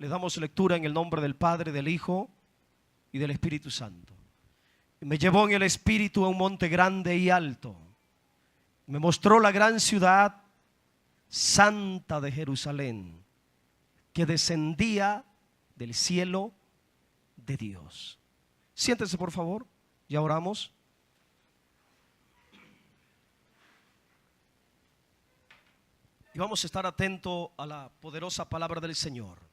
Le damos lectura en el nombre del Padre, del Hijo y del Espíritu Santo. Me llevó en el Espíritu a un monte grande y alto. Me mostró la gran ciudad santa de Jerusalén, que descendía del cielo de Dios. Siéntese, por favor, ya oramos. Y vamos a estar atentos a la poderosa palabra del Señor.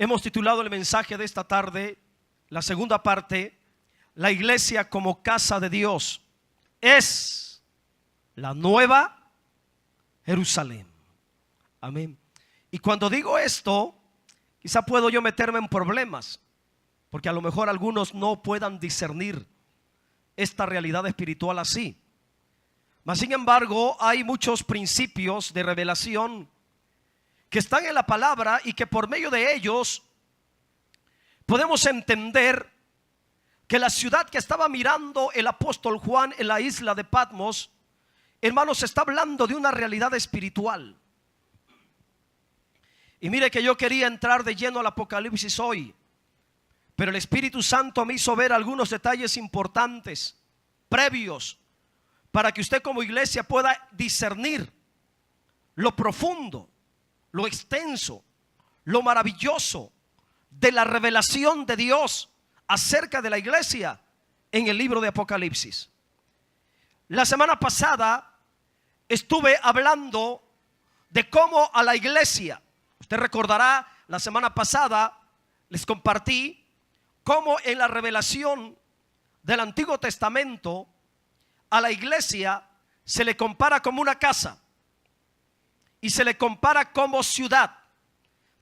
Hemos titulado el mensaje de esta tarde, la segunda parte, la iglesia como casa de Dios es la nueva Jerusalén. Amén. Y cuando digo esto, quizá puedo yo meterme en problemas, porque a lo mejor algunos no puedan discernir esta realidad espiritual así. Mas sin embargo, hay muchos principios de revelación que están en la palabra y que por medio de ellos podemos entender que la ciudad que estaba mirando el apóstol Juan en la isla de Patmos, hermanos, está hablando de una realidad espiritual. Y mire que yo quería entrar de lleno al Apocalipsis hoy, pero el Espíritu Santo me hizo ver algunos detalles importantes, previos, para que usted como iglesia pueda discernir lo profundo, lo extenso, lo maravilloso de la revelación de Dios acerca de la iglesia en el libro de Apocalipsis. La semana pasada estuve hablando de cómo a la iglesia, usted recordará, la semana pasada les compartí cómo en la revelación del Antiguo Testamento a la iglesia se le compara como una casa y se le compara como ciudad.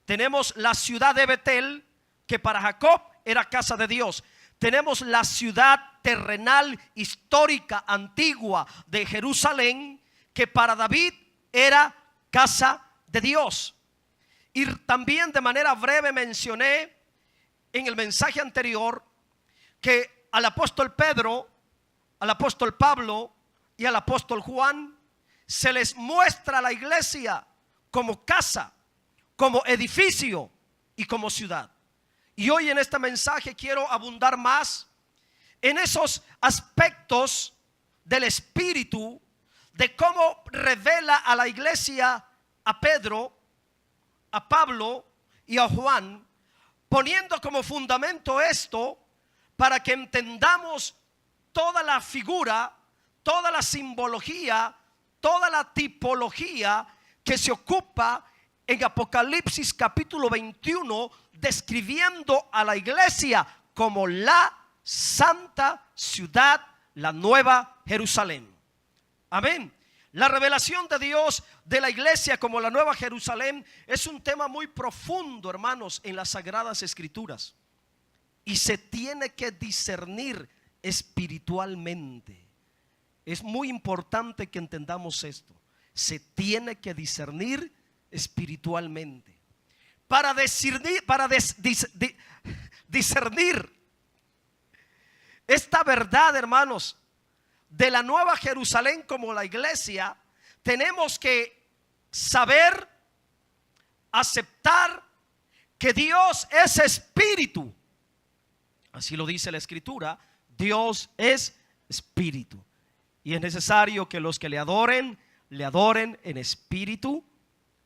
Tenemos la ciudad de Betel, que para Jacob era casa de Dios. Tenemos la ciudad terrenal, histórica, antigua de Jerusalén, que para David era casa de Dios. Y también de manera breve mencioné en el mensaje anterior que al apóstol Pedro, al apóstol Pablo y al apóstol Juan se les muestra a la iglesia como casa, como edificio y como ciudad. Y hoy en este mensaje quiero abundar más en esos aspectos del Espíritu, de cómo revela a la iglesia a Pedro, a Pablo y a Juan, poniendo como fundamento esto para que entendamos toda la figura, toda la simbología, toda la tipología que se ocupa en Apocalipsis capítulo 21, describiendo a la iglesia como la santa ciudad, la nueva Jerusalén. Amén. La revelación de Dios de la iglesia como la nueva Jerusalén es un tema muy profundo, hermanos, en las Sagradas Escrituras. Y se tiene que discernir espiritualmente. Es muy importante que entendamos esto. Se tiene que discernir espiritualmente. Para discernir esta verdad, hermanos, de la nueva Jerusalén como la iglesia, tenemos que saber, aceptar que Dios es espíritu. Así lo dice la Escritura. Dios es espíritu y es necesario que los que le adoren en espíritu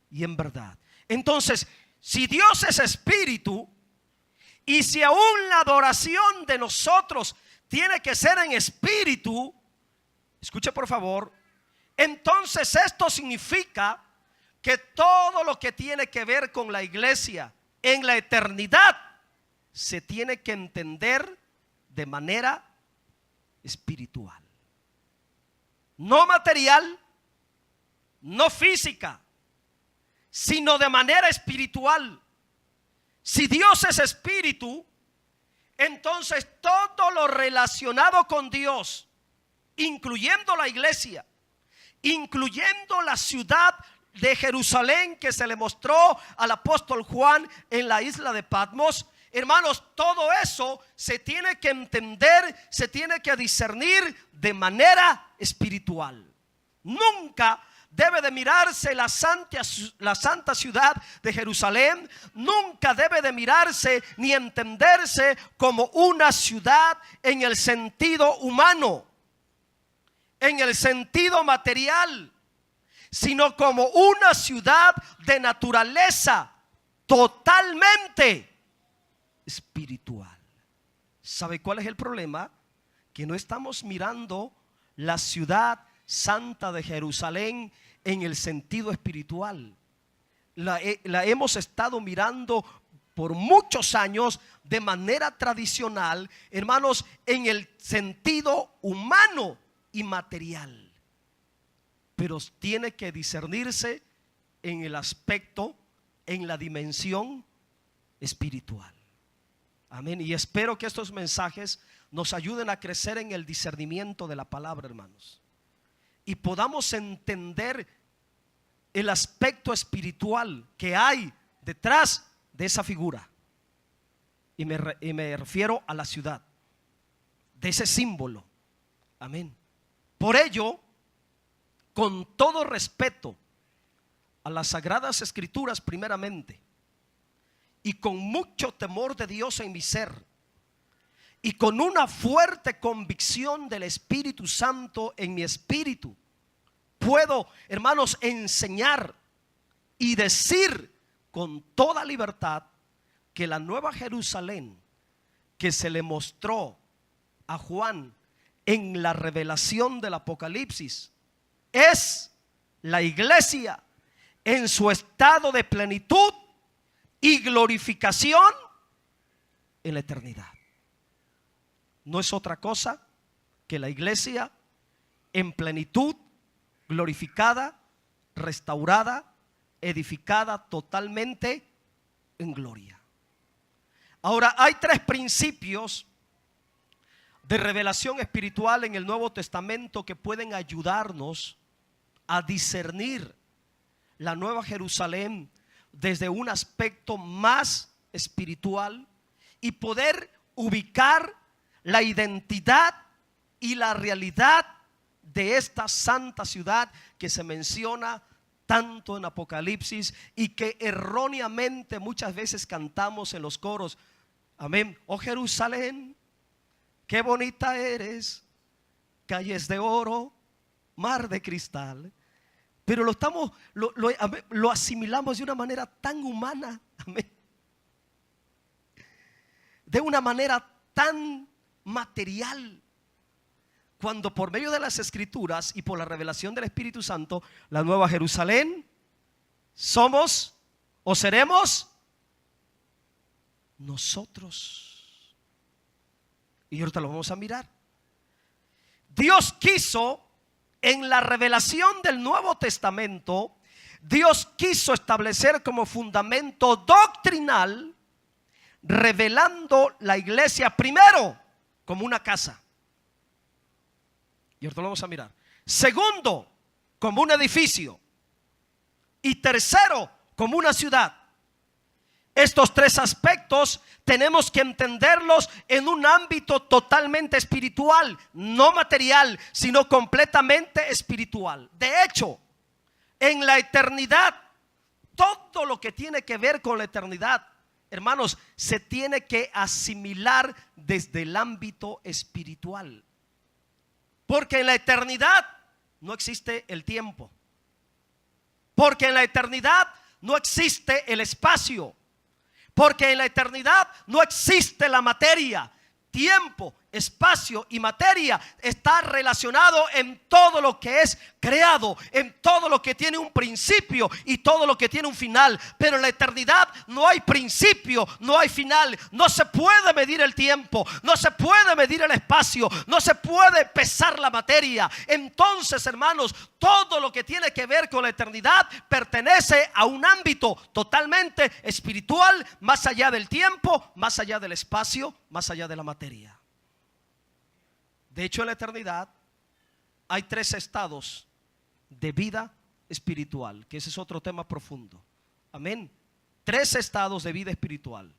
y en verdad. Entonces, si Dios es espíritu y si aún la adoración de nosotros tiene que ser en espíritu, escuche por favor, entonces esto significa que todo lo que tiene que ver con la iglesia en la eternidad se tiene que entender de manera espiritual, no material, no física, sino de manera espiritual. Si Dios es espíritu, entonces todo lo relacionado con Dios, incluyendo la iglesia, incluyendo la ciudad de Jerusalén que se le mostró al apóstol Juan en la isla de Patmos, hermanos, todo eso se tiene que entender, se tiene que discernir de manera espiritual. Nunca debe de mirarse la santa ciudad de Jerusalén, nunca debe de mirarse ni entenderse como una ciudad en el sentido humano, en el sentido material, sino como una ciudad de naturaleza totalmente espiritual. ¿Sabe cuál es el problema? Que no estamos mirando la ciudad santa de Jerusalén en el sentido espiritual. La hemos estado mirando por muchos años de manera tradicional, hermanos, en el sentido humano y material. Pero tiene que discernirse en el aspecto, en la dimensión espiritual. Amén. Y espero que estos mensajes nos ayuden a crecer en el discernimiento de la palabra, hermanos, y podamos entender el aspecto espiritual que hay detrás de esa figura. Y me refiero a la ciudad, de ese símbolo. Amén. Por ello, con todo respeto a las sagradas escrituras primeramente, y con mucho temor de Dios en mi ser, y con una fuerte convicción del Espíritu Santo en mi espíritu, puedo, hermanos, enseñar y decir con toda libertad que la nueva Jerusalén que se le mostró a Juan en la revelación del Apocalipsis es la iglesia en su estado de plenitud y glorificación en la eternidad. No es otra cosa que la iglesia en plenitud, glorificada, restaurada, edificada totalmente en gloria. Ahora, hay tres principios de revelación espiritual en el Nuevo Testamento que pueden ayudarnos a discernir la Nueva Jerusalén desde un aspecto más espiritual y poder ubicar la identidad y la realidad de esta santa ciudad que se menciona tanto en Apocalipsis y que erróneamente muchas veces cantamos en los coros. Amén. Oh Jerusalén, qué bonita eres, calles de oro, mar de cristal. Pero lo asimilamos de una manera tan humana. Amén. De una manera tan material, cuando por medio de las escrituras y por la revelación del Espíritu Santo, la nueva Jerusalén somos o seremos nosotros. Y ahorita lo vamos a mirar. Dios quiso, en la revelación del Nuevo Testamento, Dios quiso establecer como fundamento doctrinal, revelando la iglesia primero como una casa. Y ahorita lo vamos a mirar. Segundo, como un edificio. Y tercero, como una ciudad. Estos tres aspectos tenemos que entenderlos en un ámbito totalmente espiritual, no material, sino completamente espiritual. De hecho, en la eternidad, todo lo que tiene que ver con la eternidad, hermanos, se tiene que asimilar desde el ámbito espiritual. Porque en la eternidad no existe el tiempo. Porque en la eternidad no existe el espacio. Porque en la eternidad no existe la materia. Tiempo, espacio y materia está relacionado en todo lo que es creado, en todo lo que tiene un principio y todo lo que tiene un final. Pero en la eternidad no hay principio, no hay final. No se puede medir el tiempo, no se puede medir el espacio, no se puede pesar la materia. Entonces, hermanos, todo lo que tiene que ver con la eternidad pertenece a un ámbito totalmente espiritual, más allá del tiempo, más allá del espacio, más allá de la materia. De hecho, en la eternidad hay tres estados de vida espiritual, que ese es otro tema profundo. Amén. Tres estados de vida espiritual.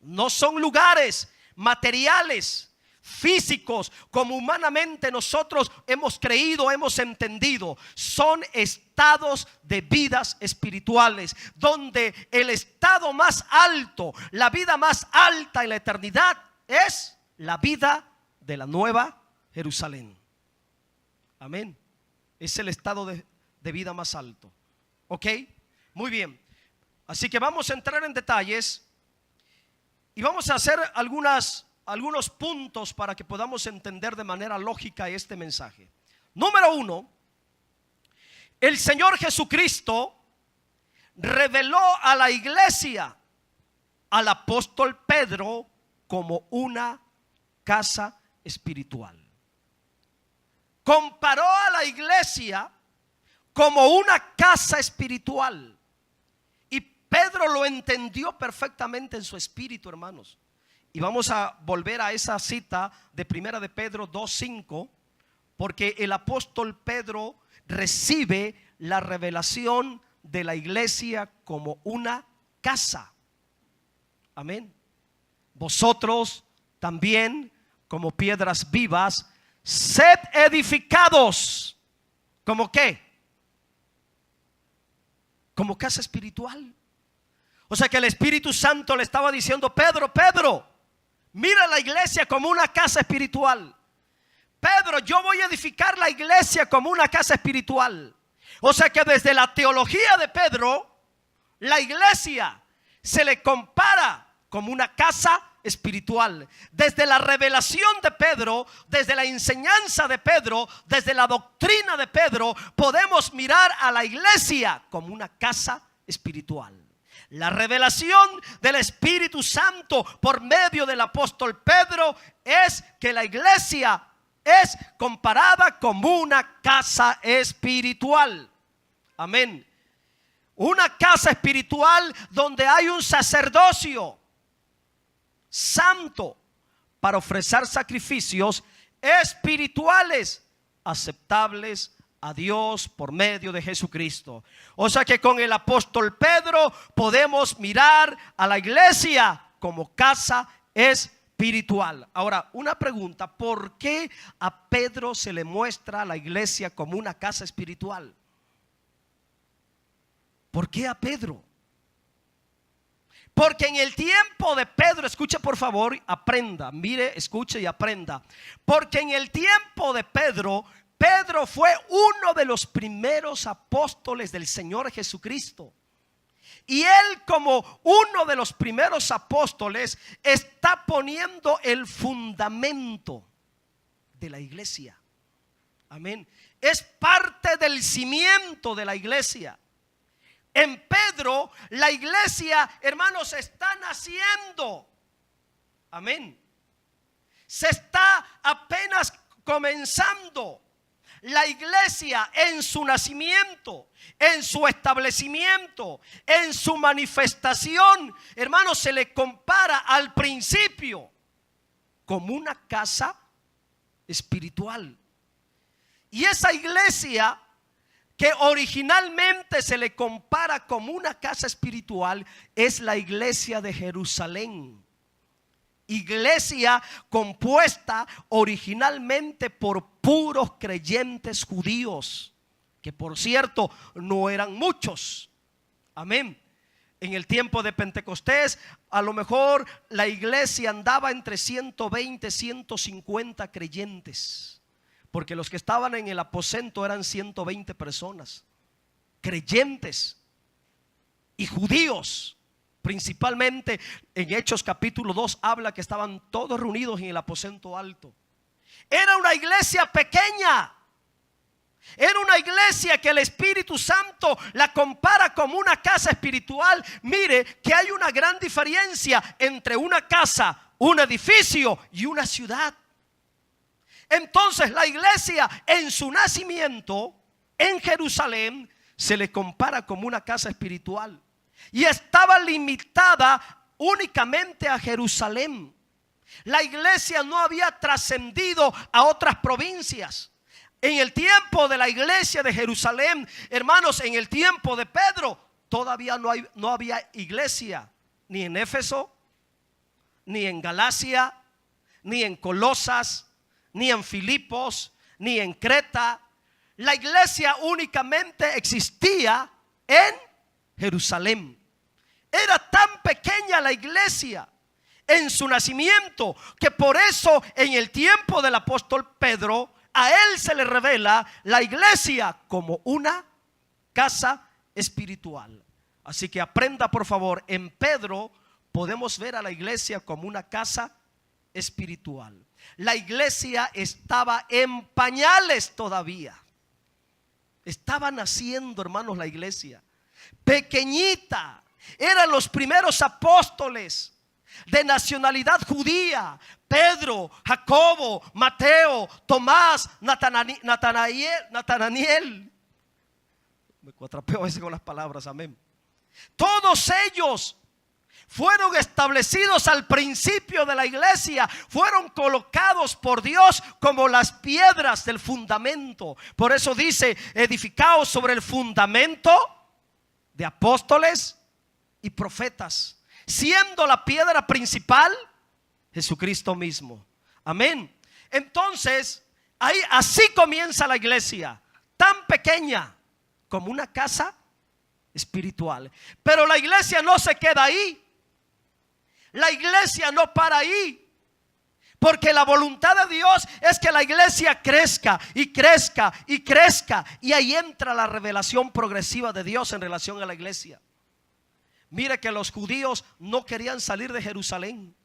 No son lugares materiales, físicos como humanamente nosotros hemos creído, hemos entendido. Son estados de vidas espirituales, donde el estado más alto, la vida más alta en la eternidad es la vida de la nueva Jerusalén. Amén. Es el estado de vida más alto. ¿Ok? Muy bien. Así que vamos a entrar en detalles y vamos a hacer algunos puntos para que podamos entender de manera lógica este mensaje. Número 1, el Señor Jesucristo reveló a la iglesia, al apóstol Pedro, como una casa espiritual. Comparó a la iglesia como una casa espiritual. Y Pedro lo entendió perfectamente en su espíritu, hermanos. Y vamos a volver a esa cita de Primera de Pedro 2:5, porque el apóstol Pedro recibe la revelación de la iglesia como una casa. Amén. Vosotros también, como piedras vivas, sed edificados. ¿Cómo qué? Como casa espiritual. O sea que el Espíritu Santo le estaba diciendo: Pedro, mira la iglesia como una casa espiritual. Pedro, yo voy a edificar la iglesia como una casa espiritual. O sea que desde la teología de Pedro, la iglesia se le compara como una casa espiritual. Desde la revelación de Pedro, desde la enseñanza de Pedro, desde la doctrina de Pedro, podemos mirar a la iglesia como una casa espiritual. La revelación del Espíritu Santo por medio del apóstol Pedro es que la iglesia es comparada como una casa espiritual. Amén. Una casa espiritual donde hay un sacerdocio santo para ofrecer sacrificios espirituales aceptables a Dios por medio de Jesucristo. O sea que con el apóstol Pedro podemos mirar a la iglesia como casa espiritual. Ahora, una pregunta: ¿por qué a Pedro se le muestra a la iglesia como una casa espiritual? ¿Por qué a Pedro? Porque en el tiempo de Pedro, escuche por favor, aprenda, mire, escuche y aprenda. Porque en el tiempo de Pedro, Pedro fue uno de los primeros apóstoles del Señor Jesucristo. Y él, como uno de los primeros apóstoles, está poniendo el fundamento de la iglesia. Amén. Es parte del cimiento de la iglesia. En Pedro, la iglesia, hermanos, está naciendo. Amén. Se está apenas comenzando. La iglesia en su nacimiento, en su establecimiento, en su manifestación, hermanos, se le compara al principio como una casa espiritual. Y esa iglesia que originalmente se le compara como una casa espiritual es la iglesia de Jerusalén. Iglesia compuesta originalmente por puros creyentes judíos, que por cierto no eran muchos. Amén. En el tiempo de Pentecostés, a lo mejor la iglesia andaba entre 120, 150 creyentes, porque los que estaban en el aposento eran 120 personas, creyentes y judíos. Principalmente en Hechos capítulo 2 habla que estaban todos reunidos en el aposento alto. Era una iglesia pequeña. Era una iglesia que el Espíritu Santo la compara como una casa espiritual. Mire que hay una gran diferencia entre una casa, un edificio y una ciudad. Entonces la iglesia en su nacimiento en Jerusalén se le compara como una casa espiritual. Y estaba limitada únicamente a Jerusalén. La iglesia no había trascendido a otras provincias. En el tiempo de la iglesia de Jerusalén, hermanos, en el tiempo de Pedro, todavía no había iglesia ni en Éfeso, ni en Galacia, ni en Colosas, ni en Filipos, ni en Creta. La iglesia únicamente existía en Jerusalén. Era tan pequeña la iglesia en su nacimiento que por eso en el tiempo del apóstol Pedro a él se le revela la iglesia como una casa espiritual. Así que aprenda, por favor, en Pedro podemos ver a la iglesia como una casa espiritual. La iglesia estaba en pañales todavía. Estaba naciendo, hermanos, la iglesia. Pequeñita. Eran los primeros apóstoles de nacionalidad judía: Pedro, Jacobo, Mateo, Tomás, Natanael. Me cuatrapeo a veces con las palabras, amén. Todos ellos fueron establecidos al principio de la iglesia, fueron colocados por Dios como las piedras del fundamento. Por eso dice: edificados sobre el fundamento de apóstoles y profetas, siendo la piedra principal Jesucristo mismo. Amén. Entonces, así comienza la iglesia, tan pequeña como una casa espiritual. Pero la iglesia no se queda ahí. La iglesia no para ahí, porque la voluntad de Dios es que la iglesia crezca y crezca y crezca. Y ahí entra la revelación progresiva de Dios en relación a la iglesia. Mire que los judíos no querían salir de Jerusalén.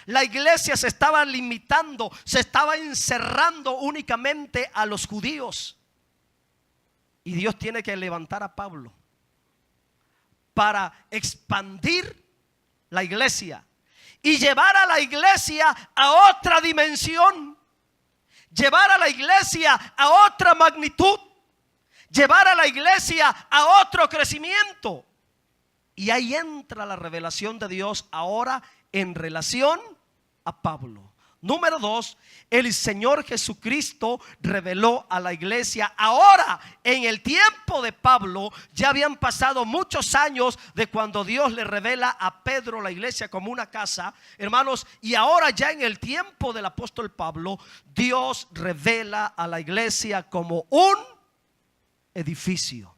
La iglesia se estaba limitando, se estaba encerrando únicamente a los judíos. Y Dios tiene que levantar a Pablo para expandir la iglesia y llevar a la iglesia a otra dimensión, llevar a la iglesia a otra magnitud, llevar a la iglesia a otro crecimiento. Y ahí entra la revelación de Dios ahora en relación a Pablo. Número 2, el Señor Jesucristo reveló a la iglesia. Ahora, en el tiempo de Pablo, ya habían pasado muchos años de cuando Dios le revela a Pedro la iglesia como una casa, hermanos. Y ahora ya en el tiempo del apóstol Pablo, Dios revela a la iglesia como un edificio,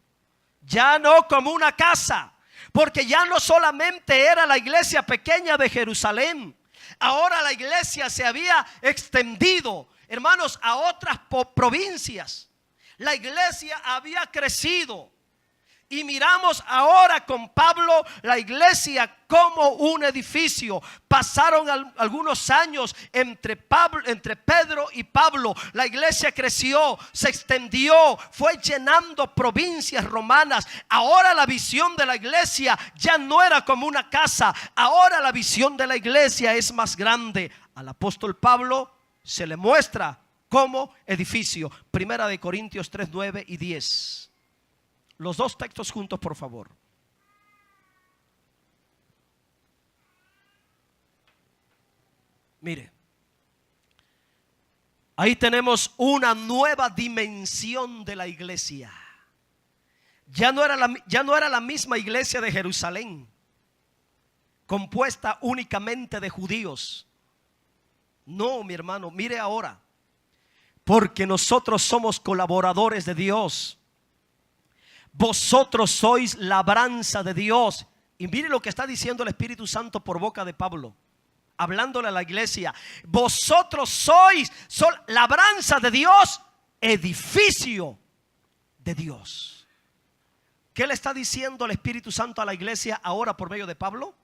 ya no como una casa. Porque ya no solamente era la iglesia pequeña de Jerusalén, ahora la iglesia se había extendido, hermanos, a otras provincias. La iglesia había crecido. Y miramos ahora con Pablo la iglesia como un edificio. Pasaron algunos años entre Pedro y Pablo. La iglesia creció, se extendió, fue llenando provincias romanas. Ahora la visión de la iglesia ya no era como una casa. Ahora la visión de la iglesia es más grande. Al apóstol Pablo se le muestra como edificio. Primera de Corintios 3, 9 y 10. Los dos textos juntos, por favor. Mire, ahí tenemos una nueva dimensión de la iglesia. Ya no era la misma iglesia de Jerusalén, compuesta únicamente de judíos. No, mi hermano, mire ahora, porque nosotros somos colaboradores de Dios. Vosotros sois labranza de Dios. Y mire lo que está diciendo el Espíritu Santo por boca de Pablo, hablándole a la iglesia. Vosotros sois labranza de Dios, edificio de Dios. ¿Qué le está diciendo el Espíritu Santo a la iglesia ahora por medio de Pablo?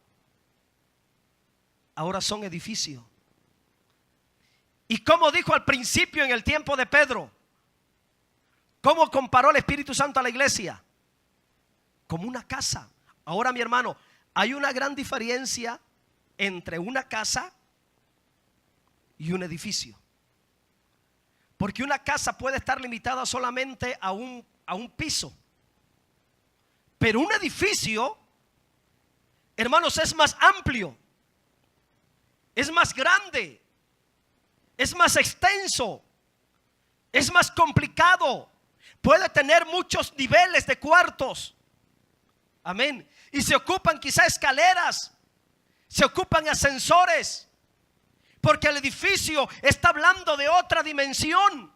Ahora son edificio. ¿Y cómo dijo al principio en el tiempo de Pedro? ¿Cómo comparó el Espíritu Santo a la iglesia? Como una casa. Ahora, mi hermano, hay una gran diferencia entre una casa y un edificio. Porque una casa puede estar limitada solamente a un piso. Pero un edificio, hermanos, es más amplio, es más grande, es más extenso, es más complicado. Puede tener muchos niveles de cuartos. Amén. Y se ocupan quizá escaleras, se ocupan ascensores. porque el edificio está hablando de otra dimensión.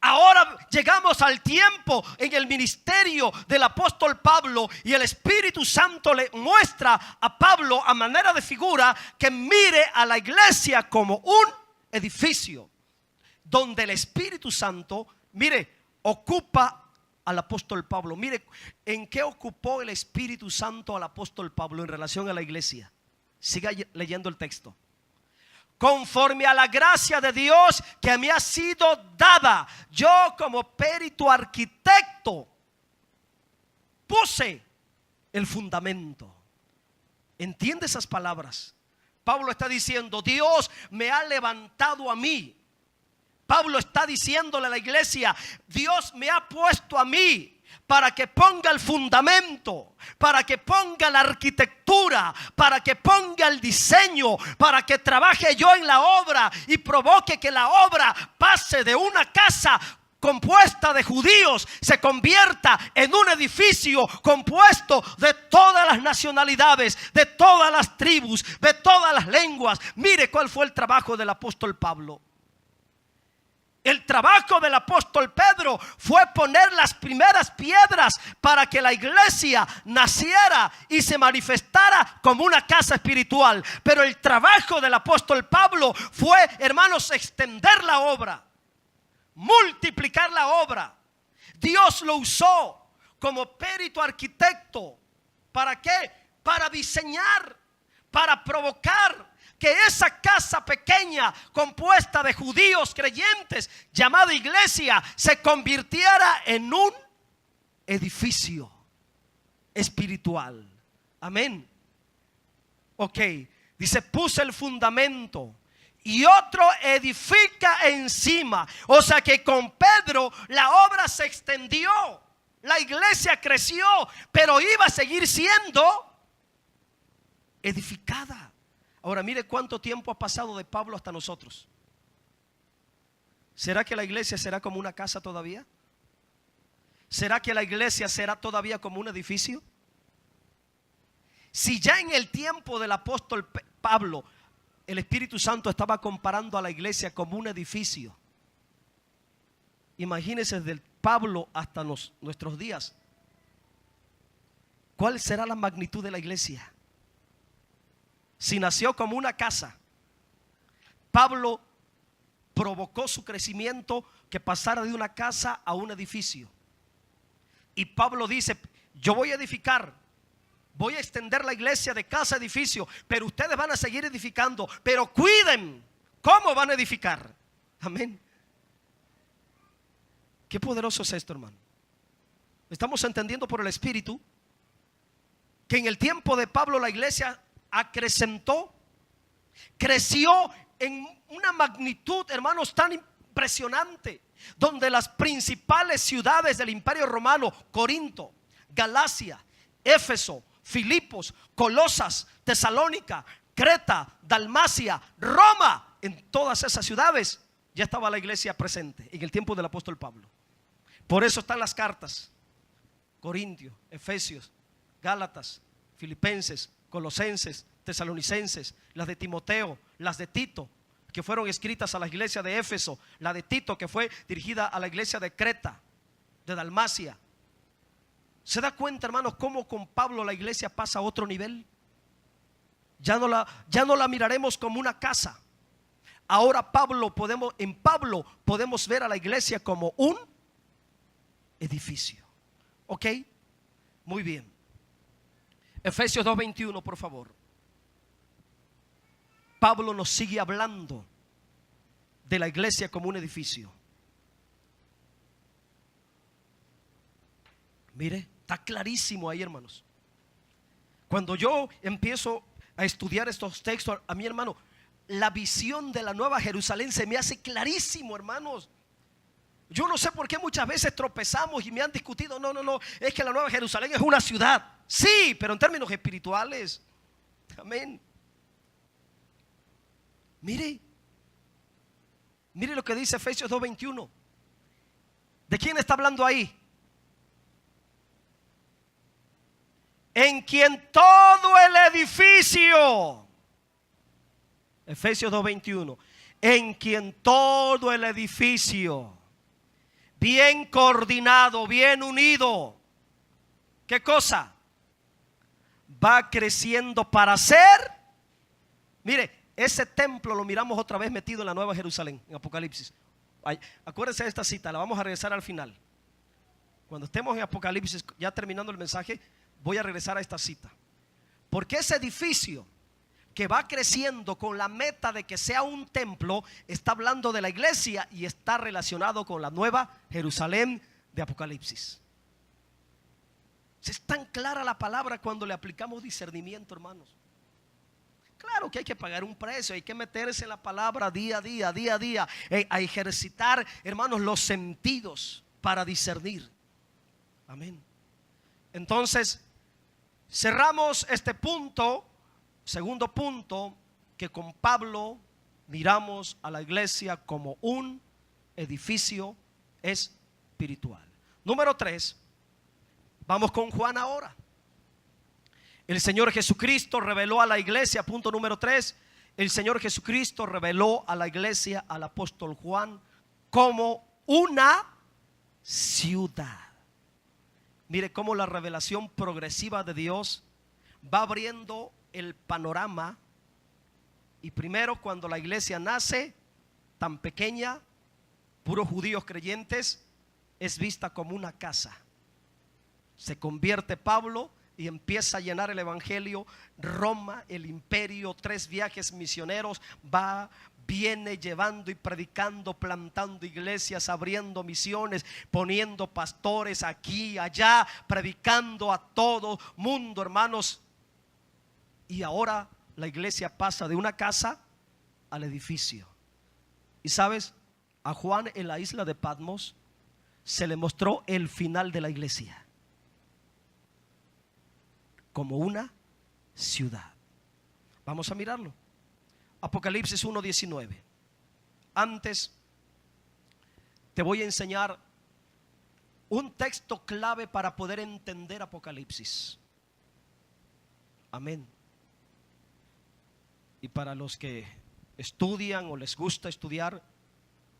Ahora llegamos al tiempo en el ministerio del apóstol Pablo, y el Espíritu Santo le muestra a Pablo a manera de figura que mire a la iglesia como un edificio donde el Espíritu Santo, mire, ocupa al apóstol Pablo. Mire en qué ocupó el Espíritu Santo al apóstol Pablo en relación a la iglesia. Siga leyendo el texto. Conforme a la gracia de Dios que me ha sido dada, yo como perito arquitecto puse el fundamento. ¿Entiende esas palabras? Pablo está diciendo: Dios me ha levantado a mí. Pablo está diciéndole a la iglesia: Dios me ha puesto a mí para que ponga el fundamento, para que ponga la arquitectura, para que ponga el diseño, para que trabaje yo en la obra y provoque que la obra pase de una casa compuesta de judíos, se convierta en un edificio compuesto de todas las nacionalidades, de todas las tribus, de todas las lenguas. Mire cuál fue el trabajo del apóstol Pablo. El trabajo del apóstol Pedro fue poner las primeras piedras para que la iglesia naciera y se manifestara como una casa espiritual. Pero el trabajo del apóstol Pablo fue, hermanos, extender la obra, multiplicar la obra. Dios lo usó como perito arquitecto. ¿Para qué? Para diseñar, para provocar que esa casa pequeña compuesta de judíos creyentes llamada iglesia se convirtiera en un edificio espiritual. Amén. Ok, dice: puse el fundamento y otro edifica encima. O sea que con Pedro la obra se extendió, la iglesia creció, pero iba a seguir siendo edificada. Ahora mire cuánto tiempo ha pasado de Pablo hasta nosotros. ¿Será que la iglesia será como una casa todavía? ¿Será que la iglesia será todavía como un edificio? Si ya en el tiempo del apóstol Pablo el Espíritu Santo estaba comparando a la iglesia como un edificio, imagínense desde Pablo hasta nuestros días, ¿cuál será la magnitud de la iglesia? Si nació como una casa, Pablo provocó su crecimiento que pasara de una casa a un edificio. Y Pablo dice: yo voy a edificar, voy a extender la iglesia de casa a edificio, pero ustedes van a seguir edificando, pero cuiden cómo van a edificar. Amén. Qué poderoso es esto, hermano. Estamos entendiendo por el Espíritu que en el tiempo de Pablo la iglesia acrecentó, creció en una magnitud, hermanos, tan impresionante, donde las principales ciudades del Imperio Romano, Corinto, Galacia, Éfeso, Filipos, Colosas, Tesalónica, Creta, Dalmacia, Roma, en todas esas ciudades ya estaba la iglesia presente en el tiempo del apóstol Pablo. Por eso están las cartas: Corintios, Efesios, Gálatas, Filipenses, Colosenses, Tesalonicenses, las de Timoteo, las de Tito, que fueron escritas a la iglesia de Éfeso, la de Tito, que fue dirigida a la iglesia de Creta, de Dalmacia. ¿Se da cuenta, hermanos, cómo con Pablo la iglesia pasa a otro nivel? Ya no la miraremos como una casa. Ahora en Pablo podemos ver a la iglesia como un edificio. ¿Ok? Muy bien. Efesios 2:21, por favor. Pablo nos sigue hablando de la iglesia como un edificio. Mire, está clarísimo ahí, hermanos. Cuando yo empiezo a estudiar estos textos, a mi hermano, la visión de la Nueva Jerusalén se me hace clarísimo, hermanos. Yo no sé por qué muchas veces tropezamos y me han discutido: no, es que la Nueva Jerusalén es una ciudad. Sí, pero en términos espirituales. Amén. Mire lo que dice Efesios 2:21. ¿De quién está hablando ahí? En quien todo el edificio, Efesios 2:21. En quien todo el edificio, bien coordinado, bien unido, ¿qué cosa? Va creciendo para ser. Mire, ese templo lo miramos otra vez metido en la Nueva Jerusalén, en Apocalipsis. Acuérdense de esta cita, la vamos a regresar al final. Cuando estemos en Apocalipsis, ya terminando el mensaje, voy a regresar a esta cita. Porque ese edificio que va creciendo con la meta de que sea un templo, está hablando de la iglesia y está relacionado con la Nueva Jerusalén de Apocalipsis. Es tan clara la palabra cuando le aplicamos discernimiento, hermanos. Claro que hay que pagar un precio, hay que meterse en la palabra día a día, a ejercitar, hermanos, los sentidos para discernir. Amén. Entonces, cerramos este punto, segundo punto, que con Pablo miramos a la iglesia como un edificio espiritual. Número 3, vamos con Juan ahora. El Señor Jesucristo reveló a la iglesia, punto número 3, el Señor Jesucristo reveló a la iglesia, al apóstol Juan, como una ciudad. Mire cómo la revelación progresiva de Dios va abriendo el panorama. Y primero, cuando la iglesia nace tan pequeña, puros judíos creyentes, es vista como una casa. Se convierte Pablo y empieza a llenar el evangelio. Roma, el imperio, 3 viajes misioneros, viene llevando y predicando, plantando iglesias, abriendo misiones, poniendo pastores aquí, allá, predicando a todo mundo, hermanos. Y ahora la iglesia pasa de una casa al edificio. Y sabes, a Juan en la isla de Patmos se le mostró el final de la iglesia como una ciudad. Vamos a mirarlo. Apocalipsis 1:19. Antes te voy a enseñar un texto clave para poder entender Apocalipsis. Amén. Y para los que estudian o les gusta estudiar,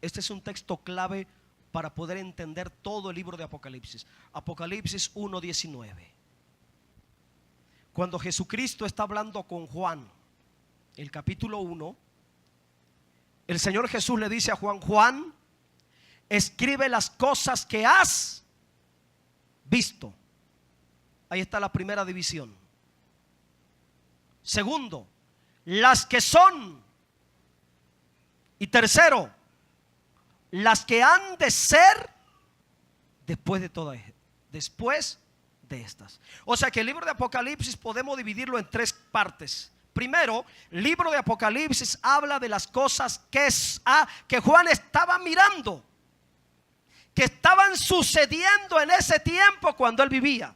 este es un texto clave para poder entender todo el libro de Apocalipsis. Apocalipsis 1:19. Cuando Jesucristo está hablando con Juan, el capítulo 1, el Señor Jesús le dice a Juan: Juan, escribe las cosas que has visto. Ahí está la primera división. Segundo, las que son. Y tercero, las que han de ser después de todas, después de estas. O sea que el libro de Apocalipsis podemos dividirlo en 3 partes. Primero, el libro de Apocalipsis habla de las cosas que Juan estaba mirando, que estaban sucediendo en ese tiempo cuando él vivía.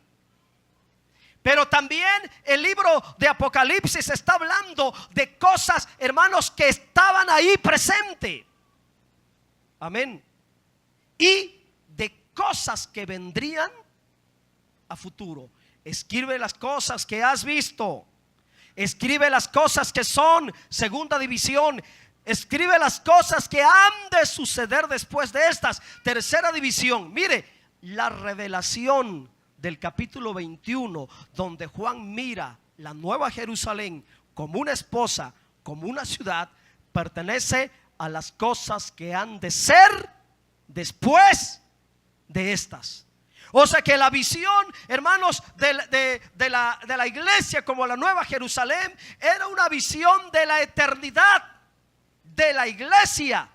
Pero también el libro de Apocalipsis está hablando de cosas, hermanos, que estaban ahí presentes. Amén. Y de cosas que vendrían a futuro. Escribe las cosas que has visto. Escribe las cosas que son. Segunda división. Escribe las cosas que han de suceder después de estas. Tercera división. Mire, la revelación del capítulo 21, donde Juan mira la Nueva Jerusalén como una esposa, como una ciudad, pertenece a las cosas que han de ser después de estas. O sea que la visión, hermanos, de la iglesia como la Nueva Jerusalén era una visión de la eternidad, de la iglesia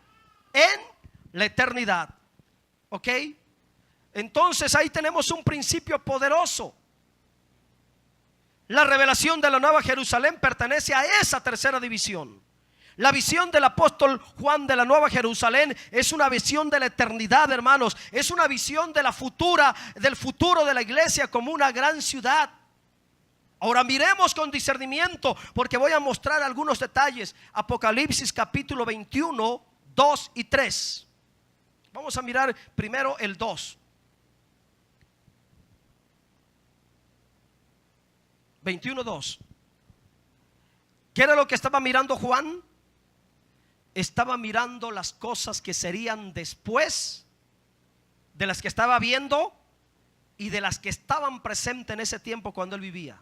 en la eternidad. ¿Ok? Entonces ahí tenemos un principio poderoso. La revelación de la Nueva Jerusalén pertenece a esa tercera división. La visión del apóstol Juan de la Nueva Jerusalén es una visión de la eternidad, hermanos. Es una visión del futuro de la iglesia como una gran ciudad. Ahora miremos con discernimiento, porque voy a mostrar algunos detalles. Apocalipsis capítulo 21, 2 y 3. Vamos a mirar primero el 2. 21:2. ¿Qué era lo que estaba mirando Juan? estaba mirando las cosas que serían después de las que estaba viendo y de las que estaban presentes en ese tiempo cuando él vivía.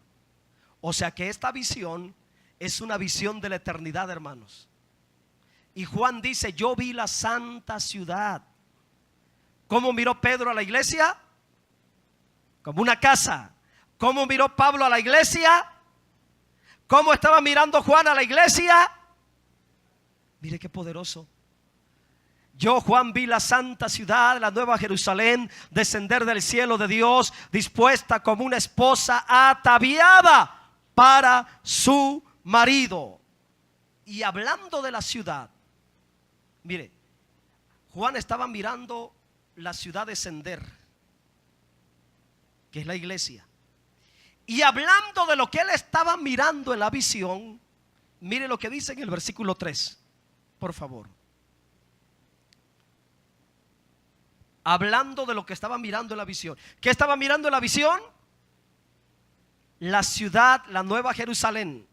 O sea que esta visión es una visión de la eternidad, hermanos. Y Juan dice: yo vi la santa ciudad. ¿Cómo miró Pedro a la iglesia? Como una casa. ¿Cómo miró Pablo a la iglesia? ¿Cómo estaba mirando Juan a la iglesia? Mire qué poderoso. Yo, Juan, vi la santa ciudad, la nueva Jerusalén, descender del cielo de Dios, dispuesta como una esposa ataviada para su marido. Y hablando de la ciudad, mire, Juan estaba mirando la ciudad descender, que es la iglesia. Y hablando de lo que él estaba mirando en la visión, mire lo que dice en el versículo 3, por favor. Hablando de lo que estaba mirando en la visión. ¿Qué estaba mirando en la visión? La ciudad, la nueva Jerusalén.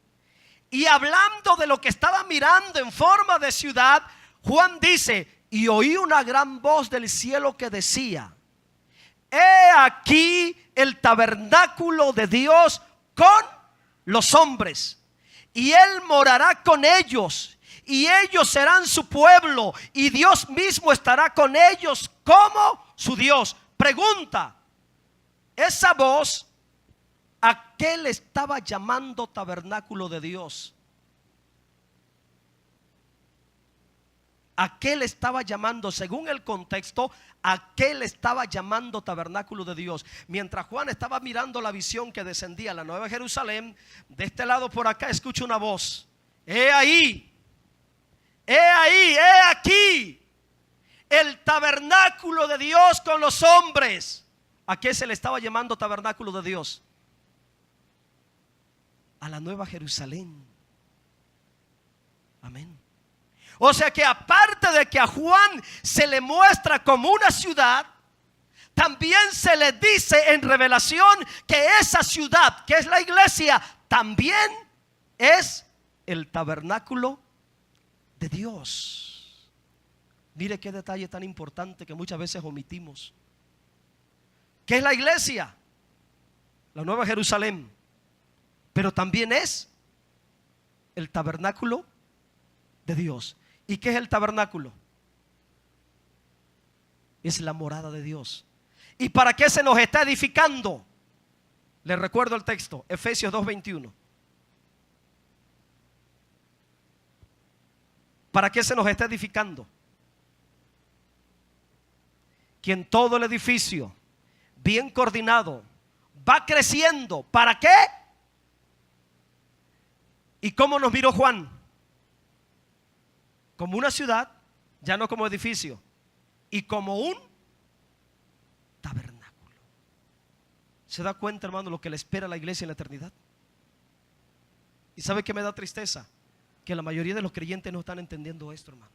Y hablando de lo que estaba mirando en forma de ciudad, Juan dice: y oí una gran voz del cielo que decía: he aquí el tabernáculo de Dios con los hombres, y Él morará con ellos, y ellos serán su pueblo, y Dios mismo estará con ellos como su Dios. Pregunta: esa voz, ¿a qué le estaba llamando tabernáculo de Dios? ¿A qué le estaba llamando? Según el contexto, ¿a qué le estaba llamando tabernáculo de Dios? Mientras Juan estaba mirando la visión que descendía a la nueva Jerusalén, de este lado por acá escucha una voz: he ahí, he aquí el tabernáculo de Dios con los hombres. ¿A qué se le estaba llamando tabernáculo de Dios? A la nueva Jerusalén. Amén. O sea que aparte de que a Juan se le muestra como una ciudad, también se le dice en revelación que esa ciudad, que es la iglesia, también es el tabernáculo de Dios. Mire qué detalle tan importante que muchas veces omitimos. ¿Qué es la iglesia? La nueva Jerusalén. Pero también es el tabernáculo de Dios. ¿Y qué es el tabernáculo? Es la morada de Dios. ¿Y para qué se nos está edificando? Les recuerdo el texto, Efesios 2:21. ¿Para qué se nos está edificando? Que en todo el edificio, bien coordinado, va creciendo. ¿Para qué? ¿Y cómo nos miró Juan? Como una ciudad, ya no como edificio, y como un tabernáculo. ¿Se da cuenta, hermano, lo que le espera a la iglesia en la eternidad? ¿Y sabe qué me da tristeza? Que la mayoría de los creyentes no están entendiendo esto, hermano.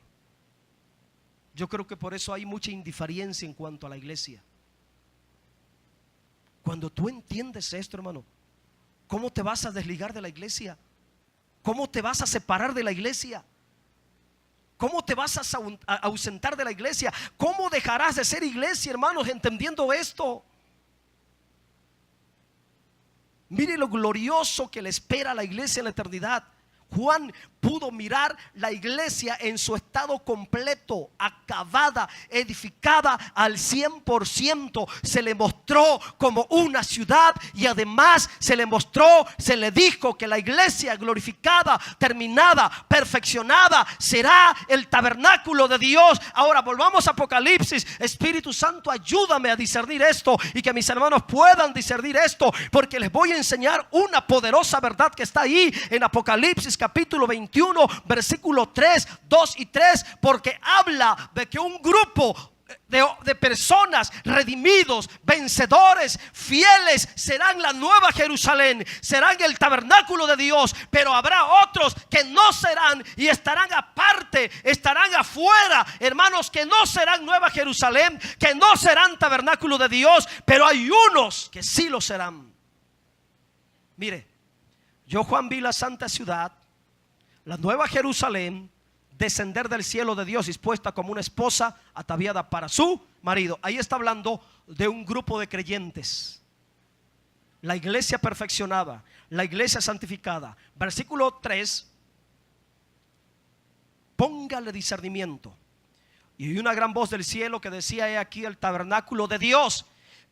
Yo creo que por eso hay mucha indiferencia en cuanto a la iglesia. Cuando tú entiendes esto, hermano, ¿cómo te vas a desligar de la iglesia? ¿Cómo te vas a separar de la iglesia? ¿Cómo te vas a ausentar de la iglesia? ¿Cómo dejarás de ser iglesia, hermanos, entendiendo esto? Mire lo glorioso que le espera a la iglesia en la eternidad. Juan pudo mirar la iglesia en su estado completo, acabada, edificada al 100%. Se le mostró como una ciudad y además se le mostró, se le dijo que la iglesia glorificada, terminada, perfeccionada, será el tabernáculo de Dios. Ahora volvamos a Apocalipsis. Espíritu Santo, ayúdame a discernir esto y que mis hermanos puedan discernir esto, porque les voy a enseñar una poderosa verdad que está ahí en Apocalipsis capítulo 21, versículo 3, 2 y 3, porque habla de que un grupo de personas redimidos, vencedores, fieles, serán la nueva Jerusalén, serán el tabernáculo de Dios. Pero habrá otros que no serán y estarán aparte, estarán afuera, hermanos, que no serán nueva Jerusalén, que no serán tabernáculo de Dios, pero hay unos que sí lo serán. Mire, yo, Juan, vi la santa ciudad, la nueva Jerusalén, descender del cielo de Dios, dispuesta como una esposa ataviada para su marido. Ahí está hablando de un grupo de creyentes, la iglesia perfeccionada, la iglesia santificada. Versículo 3: póngale discernimiento. Y oí una gran voz del cielo que decía: he aquí el tabernáculo de Dios.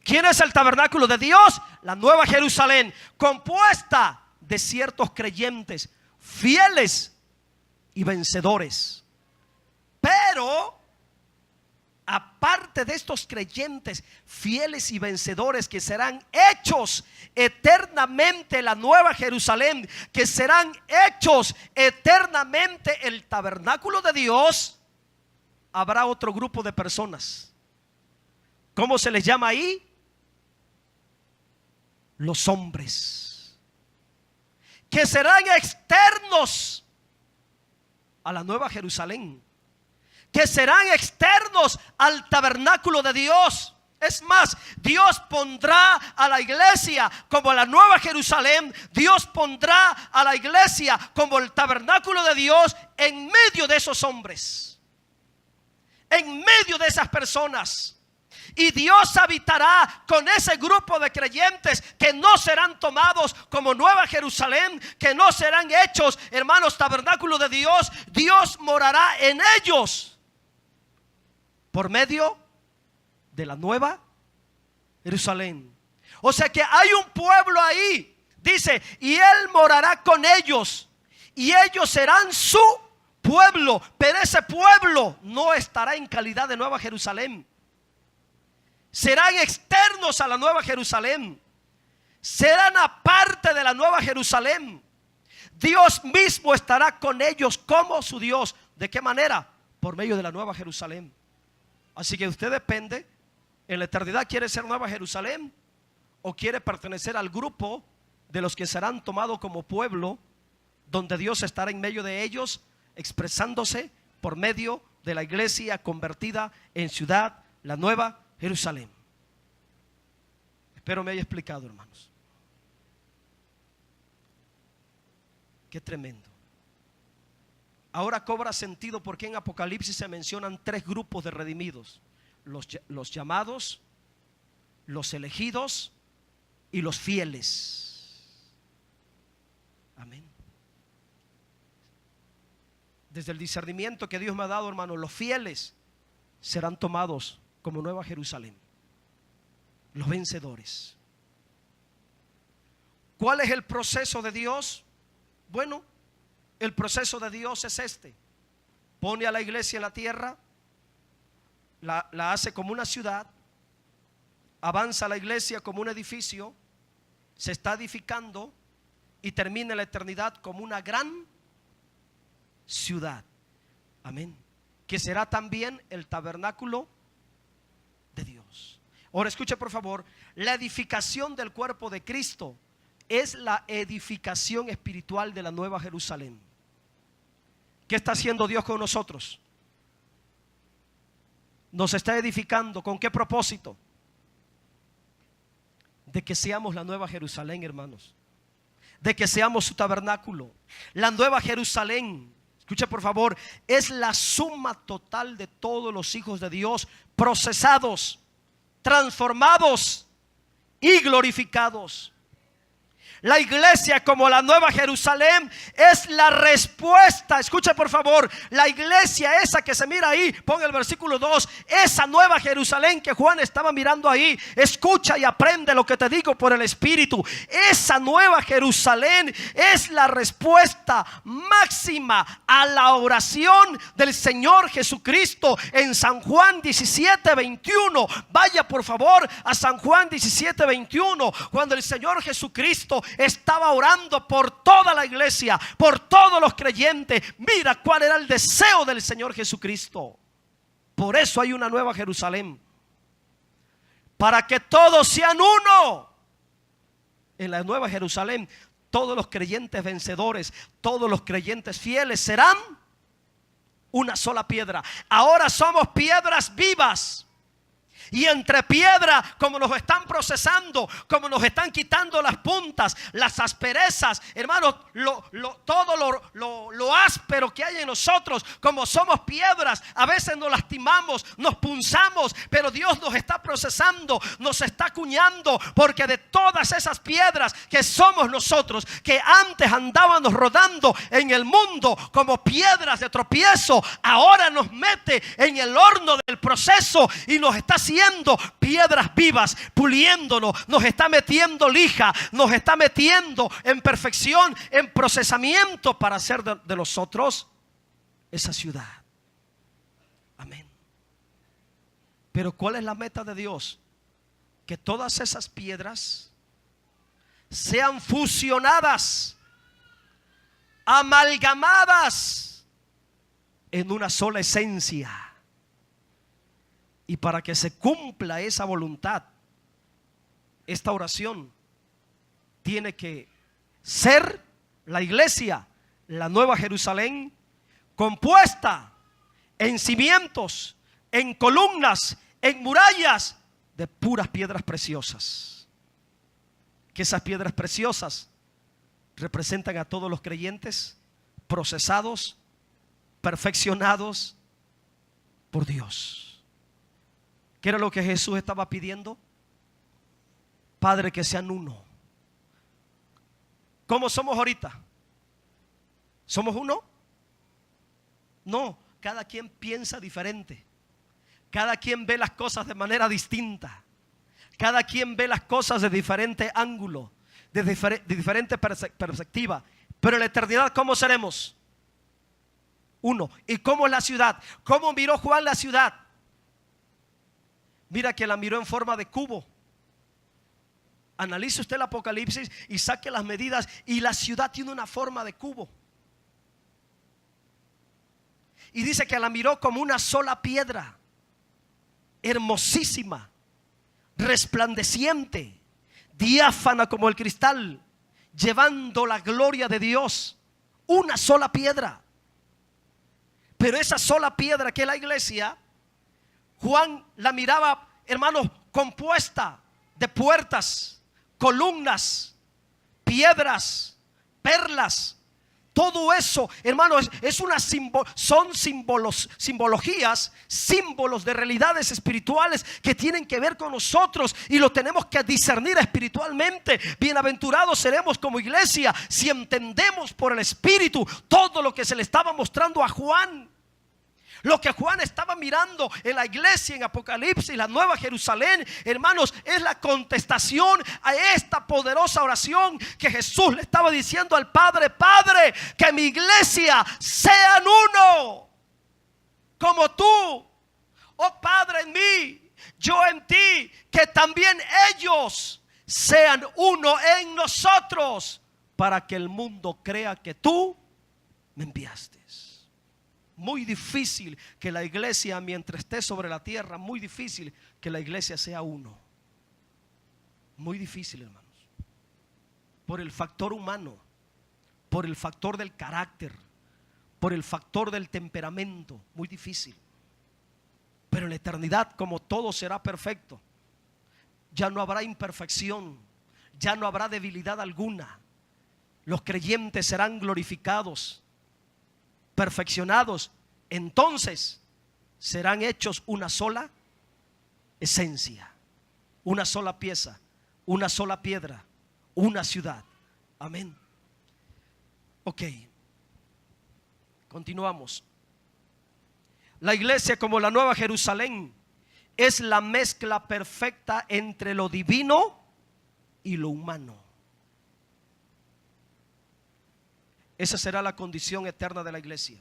¿Quién es el tabernáculo de Dios? La nueva Jerusalén, compuesta de ciertos creyentes fieles y vencedores. Pero aparte de estos creyentes fieles y vencedores, que serán hechos eternamente la nueva Jerusalén, que serán hechos eternamente el tabernáculo de Dios, habrá otro grupo de personas. ¿Cómo se les llama ahí? Los hombres, que serán externos a la nueva Jerusalén, que serán externos al tabernáculo de Dios. Es más, Dios pondrá a la iglesia como la nueva Jerusalén. Dios pondrá a la iglesia como el tabernáculo de Dios en medio de esos hombres, en medio de esas personas. Y Dios habitará con ese grupo de creyentes que no serán tomados como nueva Jerusalén, que no serán hechos, hermanos, tabernáculo de Dios. Dios morará en ellos por medio de la nueva Jerusalén. O sea que hay un pueblo ahí, dice, y Él morará con ellos, y ellos serán su pueblo. Pero ese pueblo no estará en calidad de nueva Jerusalén. Serán externos a la nueva Jerusalén, serán aparte de la nueva Jerusalén. Dios mismo estará con ellos como su Dios. ¿De qué manera? Por medio de la nueva Jerusalén. Así que usted depende, en la eternidad, ¿quiere ser nueva Jerusalén o quiere pertenecer al grupo de los que serán tomados como pueblo, donde Dios estará en medio de ellos, expresándose por medio de la iglesia convertida en ciudad, la nueva Jerusalén? Espero me haya explicado, hermanos. Qué tremendo. Ahora cobra sentido porque en Apocalipsis se mencionan tres grupos de redimidos: los llamados, los elegidos y los fieles. Amén. Desde el discernimiento que Dios me ha dado, hermanos, los fieles serán tomados como nueva Jerusalén, los vencedores. ¿Cuál es el proceso de Dios? Bueno, el proceso de Dios es este: pone a la iglesia en la tierra, la hace como una ciudad, avanza la iglesia como un edificio, se está edificando y termina la eternidad como una gran ciudad. Amén. Que será también el tabernáculo de Dios. Ahora escuche por favor, la edificación del cuerpo de Cristo es la edificación espiritual de la nueva Jerusalén. ¿Qué está haciendo Dios con nosotros? Nos está edificando. ¿Con qué propósito? De que seamos la nueva Jerusalén, hermanos, de que seamos su tabernáculo. La nueva Jerusalén, escuche por favor, es la suma total de todos los hijos de Dios procesados, transformados y glorificados. La iglesia como la nueva Jerusalén es la respuesta. Escucha por favor, la iglesia esa que se mira ahí, pon el versículo 2, esa nueva Jerusalén que Juan estaba mirando ahí. Escucha y aprende lo que te digo por el Espíritu. Esa nueva Jerusalén es la respuesta máxima a la oración del Señor Jesucristo en San Juan 17:21. Vaya por favor a San Juan 17:21, cuando el Señor Jesucristo estaba orando por toda la iglesia, por todos los creyentes. Mira cuál era el deseo del Señor Jesucristo. Por eso hay una nueva Jerusalén, para que todos sean uno. En la nueva Jerusalén todos los creyentes vencedores, todos los creyentes fieles serán una sola piedra. Ahora somos piedras vivas. Y entre piedra, como nos están procesando, como nos están quitando las puntas, las asperezas, hermanos, todo lo áspero que hay en nosotros, como somos piedras, a veces nos lastimamos, nos punzamos, pero Dios nos está procesando, nos está acuñando, porque de todas esas piedras que somos nosotros, que antes andábamos rodando en el mundo como piedras de tropiezo, ahora nos mete en el horno del proceso y nos está haciendo piedras vivas, puliéndonos, nos está metiendo lija, nos está metiendo en perfección, en procesamiento para hacer de nosotros esa ciudad. Amén. Pero ¿cuál es la meta de Dios? Que todas esas piedras sean fusionadas, amalgamadas en una sola esencia. Y para que se cumpla esa voluntad, esta oración tiene que ser la iglesia, la Nueva Jerusalén, compuesta en cimientos, en columnas, en murallas de puras piedras preciosas. Que esas piedras preciosas representan a todos los creyentes procesados, perfeccionados por Dios. ¿Qué era lo que Jesús estaba pidiendo? Padre, que sean uno. ¿Cómo somos ahorita? ¿Somos uno? No, cada quien piensa diferente. Cada quien ve las cosas de manera distinta. Cada quien ve las cosas de diferente ángulo, de diferente perspectiva. Pero en la eternidad, ¿cómo seremos? Uno. ¿Y cómo es la ciudad? ¿Cómo miró Juan la ciudad? Mira que la miró en forma de cubo. Analice usted el Apocalipsis y saque las medidas, y la ciudad tiene una forma de cubo. Y dice que la miró como una sola piedra, hermosísima, resplandeciente, diáfana como el cristal, llevando la gloria de Dios. Una sola piedra. Pero esa sola piedra, que es la iglesia, Juan la miraba, hermanos, compuesta de puertas, columnas, piedras, perlas. Todo eso, hermanos, son simbologías, símbolos de realidades espirituales que tienen que ver con nosotros, y lo tenemos que discernir espiritualmente. Bienaventurados seremos como iglesia si entendemos por el Espíritu todo lo que se le estaba mostrando a Juan. Lo que Juan estaba mirando en la iglesia en Apocalipsis, la Nueva Jerusalén, hermanos, es la contestación a esta poderosa oración que Jesús le estaba diciendo al Padre: Padre, que mi iglesia sean uno, como tú, oh Padre, en mí, yo en ti, que también ellos sean uno en nosotros, para que el mundo crea que tú me enviaste. Muy difícil que la iglesia, mientras esté sobre la tierra, muy difícil que la iglesia sea uno. Muy difícil, hermanos. Por el factor humano, por el factor del carácter, por el factor del temperamento. Muy difícil. Pero en la eternidad, como todo será perfecto, ya no habrá imperfección, ya no habrá debilidad alguna. Los creyentes serán glorificados, perfeccionados. Entonces serán hechos una sola esencia, una sola pieza, una sola piedra, una ciudad. Amén. Ok, continuamos. La iglesia, como la Nueva Jerusalén, es la mezcla perfecta entre lo divino y lo humano. Esa será la condición eterna de la iglesia.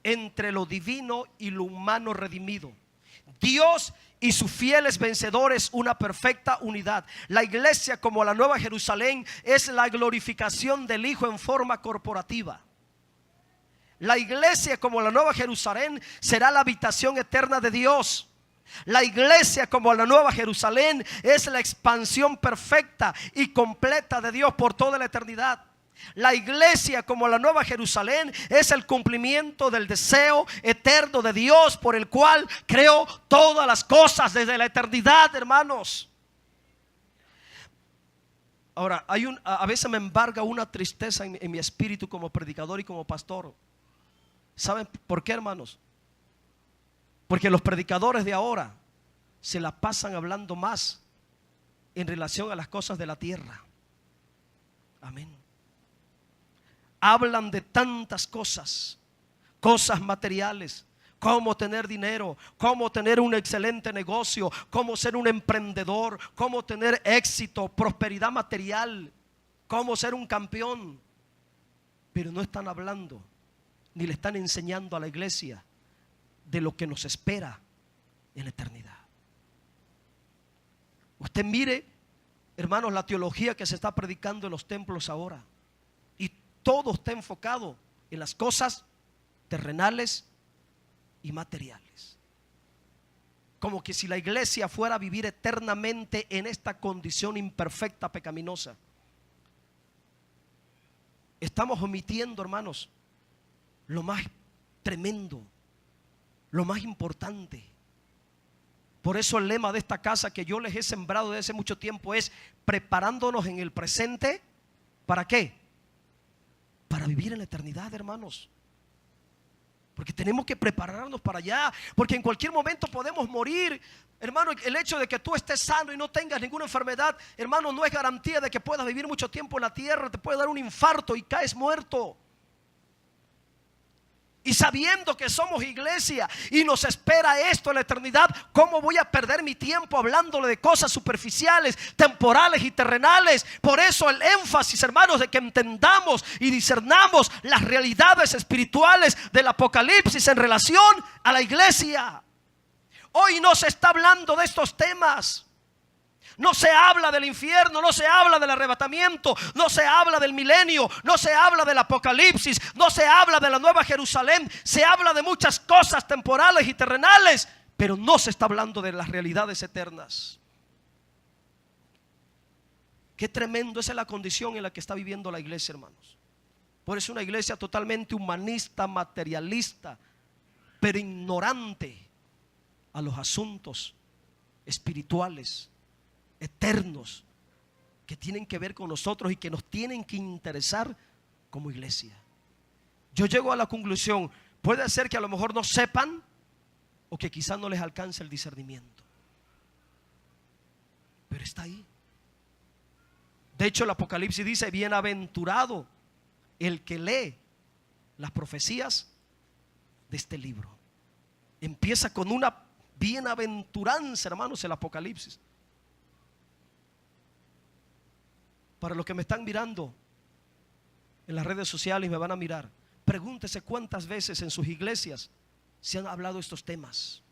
Entre lo divino y lo humano redimido. Dios y sus fieles vencedores, una perfecta unidad. La iglesia, como la Nueva Jerusalén, es la glorificación del Hijo en forma corporativa. La iglesia, como la Nueva Jerusalén, será la habitación eterna de Dios. La iglesia, como la Nueva Jerusalén, es la expansión perfecta y completa de Dios por toda la eternidad. La iglesia, como la Nueva Jerusalén, es el cumplimiento del deseo eterno de Dios, por el cual creó todas las cosas desde la eternidad, hermanos. Ahora, a veces me embarga una tristeza en mi espíritu como predicador y como pastor. ¿Saben por qué, hermanos? Porque los predicadores de ahora se la pasan hablando más en relación a las cosas de la tierra. Amén. Hablan de tantas cosas, cosas materiales, cómo tener dinero, cómo tener un excelente negocio, cómo ser un emprendedor, cómo tener éxito, prosperidad material, cómo ser un campeón. Pero no están hablando ni le están enseñando a la iglesia de lo que nos espera en la eternidad. Usted mire, hermanos, la teología que se está predicando en los templos ahora, y todo está enfocado en las cosas terrenales y materiales. Como que si la iglesia fuera a vivir eternamente en esta condición imperfecta, pecaminosa. Estamos omitiendo, hermanos, lo más tremendo, lo más importante. Por eso el lema de esta casa que yo les he sembrado desde hace mucho tiempo es: preparándonos en el presente. ¿Para qué? Para vivir en la eternidad, hermanos. Porque tenemos que prepararnos para allá, porque en cualquier momento podemos morir. Hermano, el hecho de que tú estés sano y no tengas ninguna enfermedad, hermano, no es garantía de que puedas vivir mucho tiempo en la tierra. Te puede dar un infarto y caes muerto. Y sabiendo que somos iglesia y nos espera esto en la eternidad, ¿cómo voy a perder mi tiempo hablándole de cosas superficiales, temporales y terrenales? Por eso el énfasis, hermanos, de que entendamos y discernamos las realidades espirituales del Apocalipsis en relación a la iglesia. Hoy no se está hablando de estos temas. No se habla del infierno, no se habla del arrebatamiento, no se habla del milenio, no se habla del apocalipsis, no se habla de la Nueva Jerusalén. Se habla de muchas cosas temporales y terrenales, pero no se está hablando de las realidades eternas. Qué tremendo, esa es la condición en la que está viviendo la iglesia, hermanos. Por eso una iglesia totalmente humanista, materialista, pero ignorante a los asuntos espirituales, eternos, que tienen que ver con nosotros y que nos tienen que interesar como iglesia. Yo llego a la conclusión: puede ser que a lo mejor no sepan, o que quizás no les alcance el discernimiento, pero está ahí. De hecho, el Apocalipsis dice: bienaventurado el que lee las profecías de este libro. Empieza con una bienaventuranza, hermanos, el Apocalipsis. Para los que me están mirando en las redes sociales y me van a mirar, pregúntese cuántas veces en sus iglesias se han hablado estos temas.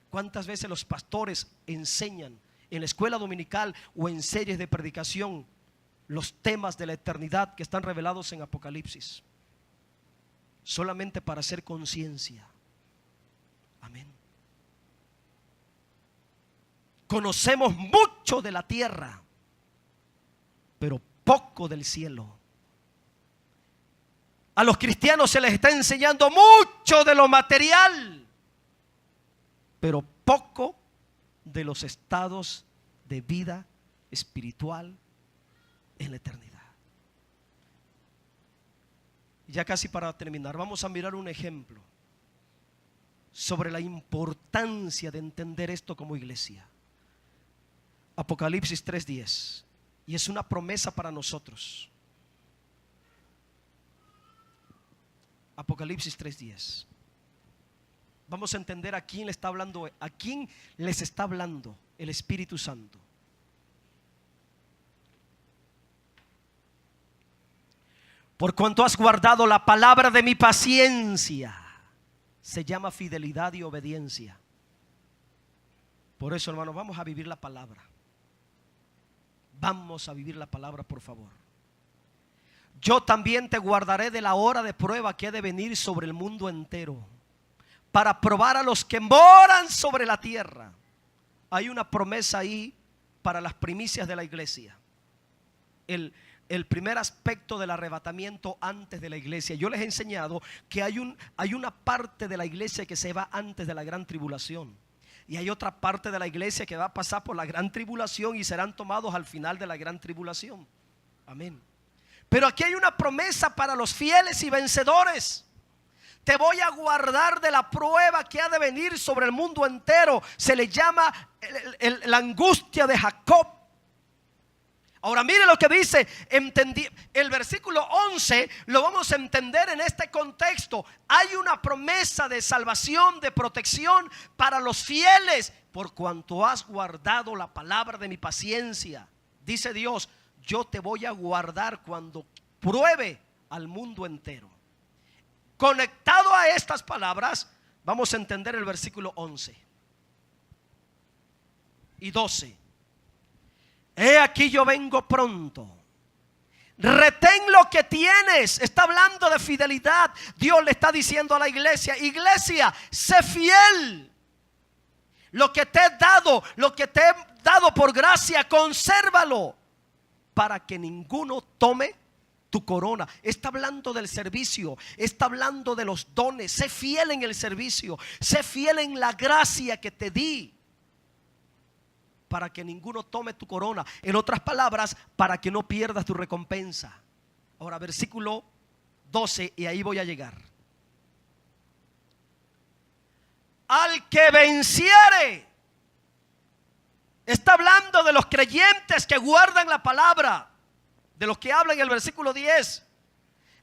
Cuántas veces los pastores enseñan en la escuela dominical o en series de predicación los temas de la eternidad que están revelados en Apocalipsis, solamente para hacer conciencia. Amén. Conocemos mucho de la tierra, pero poco del cielo. A los cristianos se les está enseñando mucho de lo material, pero poco de los estados de vida espiritual en la eternidad. Ya casi para terminar, vamos a mirar un ejemplo sobre la importancia de entender esto como iglesia. Apocalipsis 3:10, y es una promesa para nosotros. Apocalipsis 3:10. Vamos a entender a quién le está hablando, a quién les está hablando el Espíritu Santo. Por cuanto has guardado la palabra de mi paciencia. Se llama fidelidad y obediencia. Por eso, hermanos, vamos a vivir la palabra. Vamos a vivir la palabra, por favor. Yo también te guardaré de la hora de prueba que ha de venir sobre el mundo entero, para probar a los que moran sobre la tierra. Hay una promesa ahí para las primicias de la iglesia. el primer aspecto del arrebatamiento antes de la iglesia. Yo les he enseñado que hay una parte de la iglesia que se va antes de la gran tribulación. Y hay otra parte de la iglesia que va a pasar por la gran tribulación y serán tomados al final de la gran tribulación. Amén. Pero aquí hay una promesa para los fieles y vencedores. Te voy a guardar de la prueba que ha de venir sobre el mundo entero. Se le llama la angustia de Jacob. Ahora mire lo que dice, el versículo 11 lo vamos a entender en este contexto. Hay una promesa de salvación, de protección para los fieles, por cuanto has guardado la palabra de mi paciencia. Dice Dios, yo te voy a guardar cuando pruebe al mundo entero. Conectado a estas palabras, vamos a entender el versículo 11 y 12. He aquí yo vengo pronto. Retén lo que tienes. Está hablando de fidelidad. Dios le está diciendo a la iglesia: iglesia, sé fiel. Lo que te he dado por gracia, consérvalo, para que ninguno tome tu corona. Está hablando del servicio, está hablando de los dones. Sé fiel en el servicio, sé fiel en la gracia que te di, para que ninguno tome tu corona. En otras palabras, para que no pierdas tu recompensa. Ahora versículo 12, y ahí voy a llegar. Al que venciere. Está hablando de los creyentes que guardan la palabra, de los que habla en el versículo 10.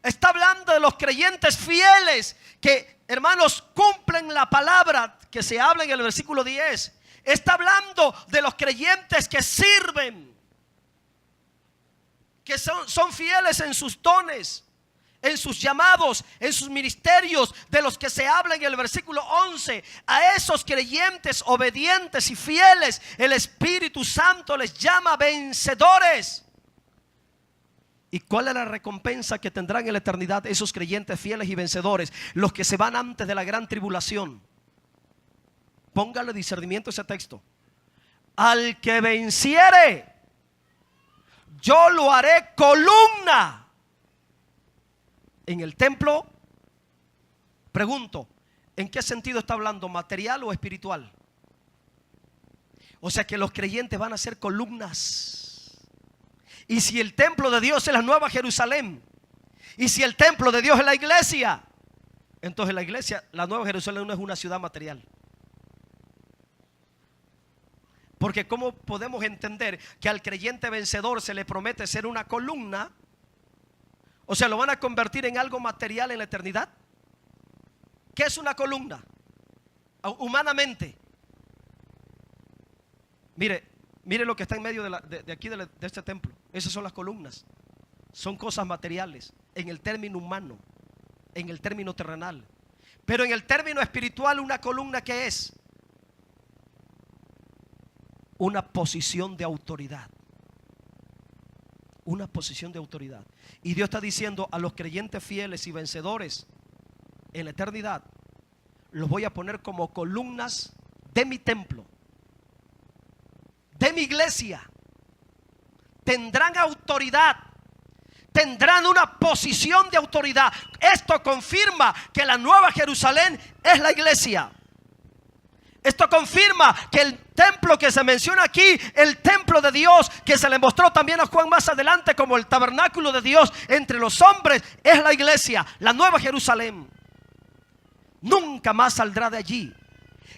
Está hablando de los creyentes fieles que, hermanos, cumplen la palabra que se habla en el versículo 10. Está hablando de los creyentes que sirven, que son fieles en sus dones, en sus llamados, en sus ministerios, de los que se habla en el versículo 11. A esos creyentes obedientes y fieles, el Espíritu Santo les llama vencedores. ¿Y cuál es la recompensa que tendrán en la eternidad esos creyentes fieles y vencedores? Los que se van antes de la gran tribulación. Póngale discernimiento a ese texto. Al que venciere, yo lo haré columna en el templo. Pregunto, ¿en qué sentido está hablando? ¿Material o espiritual? O sea que los creyentes van a ser columnas. Y si el templo de Dios es la Nueva Jerusalén, y si el templo de Dios es la iglesia, entonces la iglesia, la Nueva Jerusalén, no es una ciudad material. Porque ¿cómo podemos entender que al creyente vencedor se le promete ser una columna? O sea, ¿lo van a convertir en algo material en la eternidad? ¿Qué es una columna? Humanamente. Mire lo que está en medio de aquí de este templo. Esas son las columnas. Son cosas materiales en el término humano, en el término terrenal. Pero en el término espiritual, una columna, ¿qué es? Una posición de autoridad. Una posición de autoridad. Y Dios está diciendo a los creyentes fieles y vencedores en la eternidad, los voy a poner como columnas de mi templo, de mi iglesia. Tendrán autoridad, tendrán una posición de autoridad. Esto confirma que la Nueva Jerusalén es la iglesia. Esto confirma que el templo que se menciona aquí, el templo de Dios, que se le mostró también a Juan más adelante como el tabernáculo de Dios entre los hombres, es la iglesia, la Nueva Jerusalén. Nunca más saldrá de allí.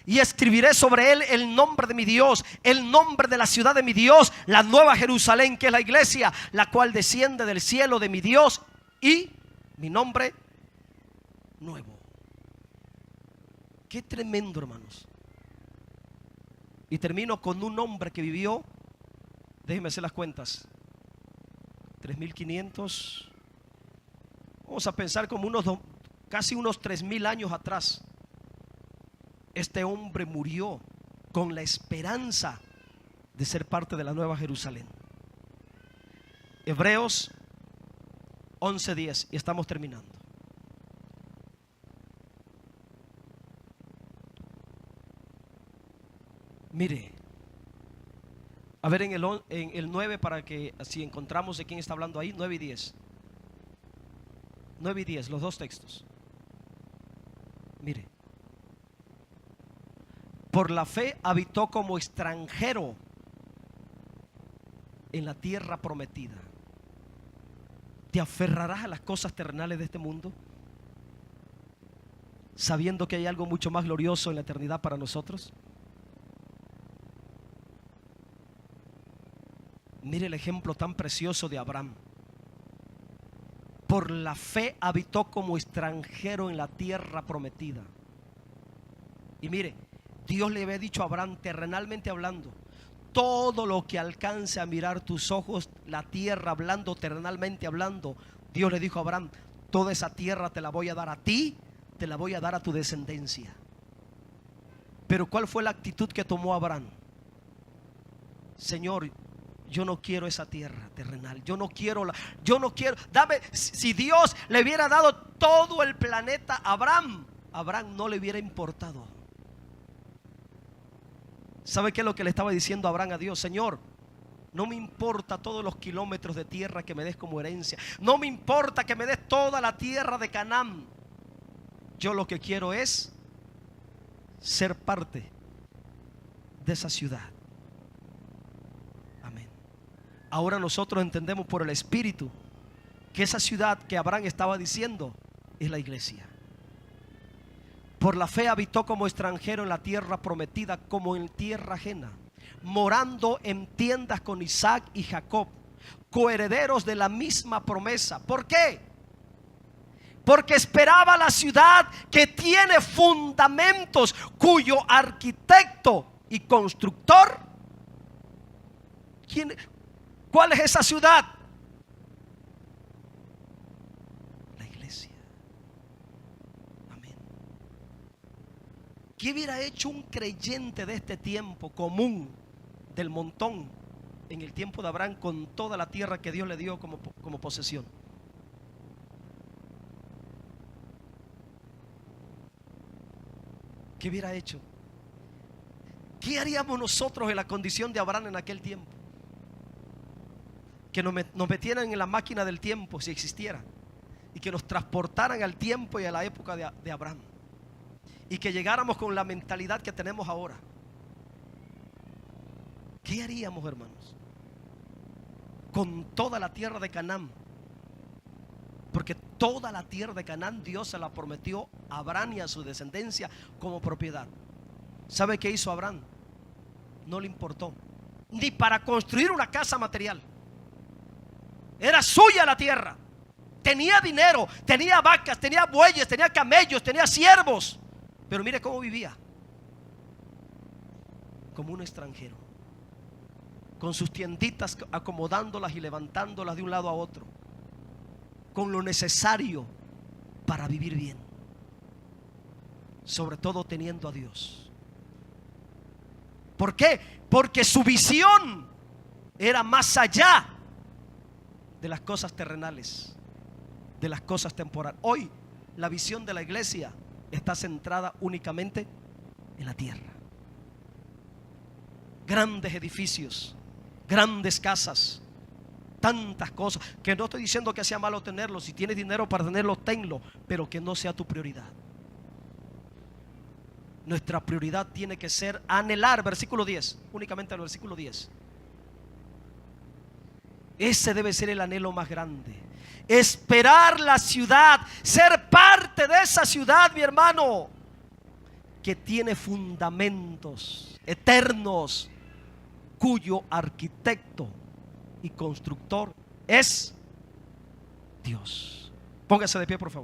Y escribiré sobre él el nombre de mi Dios, el nombre de la ciudad de mi Dios, la Nueva Jerusalén, que es la iglesia, la cual desciende del cielo de mi Dios, y mi nombre nuevo. Qué tremendo, hermanos. Y termino con un hombre que vivió, déjenme hacer las cuentas, 3.500, vamos a pensar como casi unos 3.000 años atrás. Este hombre murió con la esperanza de ser parte de la Nueva Jerusalén. Hebreos 11:10, y estamos terminando. Mire, A ver en el 9 para que si encontramos de quién está hablando ahí, 9 y 10. 9 y 10, los dos textos. Mire. Por la fe habitó como extranjero en la tierra prometida. ¿Te aferrarás a las cosas terrenales de este mundo, sabiendo que hay algo mucho más glorioso en la eternidad para nosotros? Mire el ejemplo tan precioso de Abraham. Por la fe habitó como extranjero en la tierra prometida. Y mire, Dios le había dicho a Abraham, terrenalmente hablando, todo lo que alcance a mirar tus ojos, la tierra, hablando terrenalmente hablando, Dios le dijo a Abraham, toda esa tierra te la voy a dar a ti, te la voy a dar a tu descendencia. Pero ¿cuál fue la actitud que tomó Abraham? Señor, yo no quiero esa tierra terrenal, yo no quiero, dame. Si Dios le hubiera dado todo el planeta a Abraham, Abraham no le hubiera importado. ¿Sabe qué es lo que le estaba diciendo Abraham a Dios? Señor, no me importa todos los kilómetros de tierra que me des como herencia, no me importa que me des toda la tierra de Canaán. Yo lo que quiero es ser parte de esa ciudad. Amén. Ahora nosotros entendemos por el Espíritu que esa ciudad que Abraham estaba diciendo es la iglesia. Por la fe habitó como extranjero en la tierra prometida, como en tierra ajena, morando en tiendas con Isaac y Jacob, coherederos de la misma promesa. ¿Por qué? Porque esperaba la ciudad que tiene fundamentos, cuyo arquitecto y constructor, ¿cuál es esa ciudad? La iglesia. Amén. ¿Qué hubiera hecho un creyente de este tiempo común, del montón, en el tiempo de Abraham, con toda la tierra que Dios le dio como posesión? ¿Qué hubiera hecho? ¿Qué haríamos nosotros en la condición de Abraham en aquel tiempo? Que nos metieran en la máquina del tiempo, si existiera, y que nos transportaran al tiempo y a la época de Abraham, y que llegáramos con la mentalidad que tenemos ahora. ¿Qué haríamos, hermanos? Con toda la tierra de Canaán. Porque toda la tierra de Canaán Dios se la prometió a Abraham y a su descendencia como propiedad. ¿Sabe qué hizo Abraham? No le importó ni para construir una casa material. Era suya la tierra. Tenía dinero, tenía vacas, tenía bueyes, tenía camellos, tenía siervos. Pero mire cómo vivía. Como un extranjero, con sus tienditas, acomodándolas y levantándolas de un lado a otro, con lo necesario para vivir bien, sobre todo teniendo a Dios. ¿Por qué? Porque su visión era más allá de las cosas terrenales, de las cosas temporales. Hoy la visión de la iglesia está centrada únicamente en la tierra. Grandes edificios, grandes casas, tantas cosas, que no estoy diciendo que sea malo tenerlos. Si tienes dinero para tenerlos, tenlo, pero que no sea tu prioridad. Nuestra prioridad tiene que ser anhelar, versículo 10, únicamente el versículo 10. Ese debe ser el anhelo más grande. Esperar la ciudad, ser parte de esa ciudad, mi hermano, que tiene fundamentos eternos, cuyo arquitecto y constructor es Dios. Póngase de pie, por favor.